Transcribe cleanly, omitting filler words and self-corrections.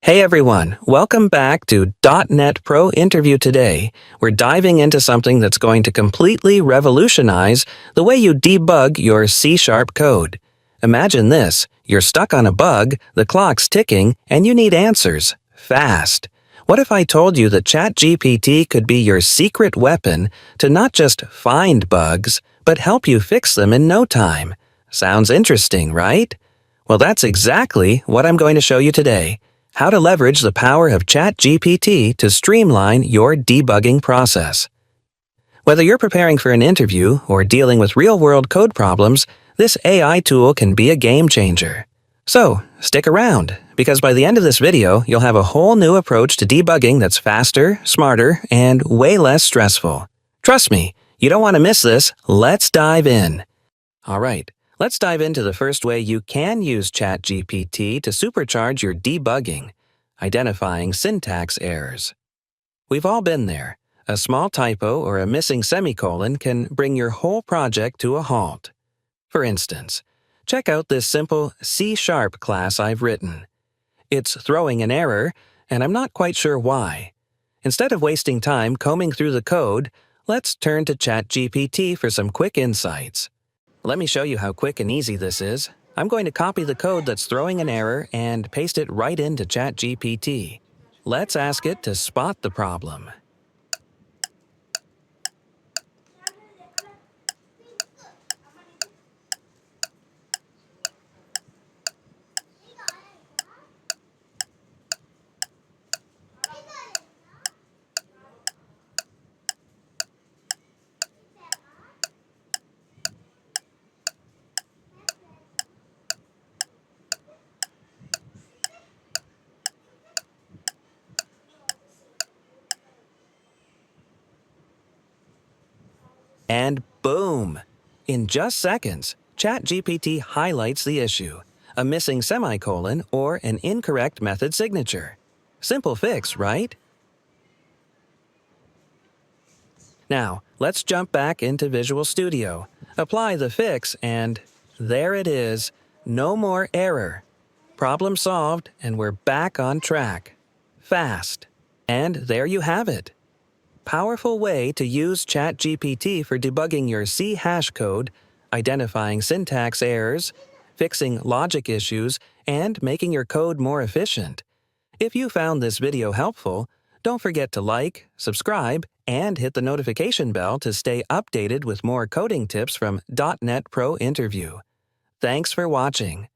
Hey everyone, welcome back to Dotnet Pro Interview today. We're diving into something that's going to completely revolutionize the way you debug your C# code. Imagine this, you're stuck on a bug, the clock's ticking, and you need answers, fast. What if I told you that ChatGPT could be your secret weapon to not just find bugs, but help you fix them in no time? Sounds interesting, right? Well, that's exactly what I'm going to show you today. How to leverage the power of ChatGPT to streamline your debugging process. Whether you're preparing for an interview or dealing with real-world code problems, this AI tool can be a game changer. So, stick around, because by the end of this video, you'll have a whole new approach to debugging that's faster, smarter, and way less stressful. Trust me, you don't want to miss this. Let's dive in. All right. Let's dive into the first way you can use ChatGPT to supercharge your debugging, identifying syntax errors. We've all been there. A small typo or a missing semicolon can bring your whole project to a halt. For instance, check out this simple C# class I've written. It's throwing an error, and I'm not quite sure why. Instead of wasting time combing through the code, let's turn to ChatGPT for some quick insights. Let me show you how quick and easy this is. I'm going to copy the code that's throwing an error and paste it right into ChatGPT. Let's ask it to spot the problem. And boom! In just seconds, ChatGPT highlights the issue, a missing semicolon or an incorrect method signature. Simple fix, right? Now, let's jump back into Visual Studio, apply the fix, and there it is, no more error. Problem solved, and we're back on track. Fast. And there you have it. Powerful way to use ChatGPT for debugging your C# code, identifying syntax errors, fixing logic issues, and making your code more efficient. If you found this video helpful, don't forget to like, subscribe, and hit the notification bell to stay updated with more coding tips from Dotnet Pro Interview. Thanks for watching.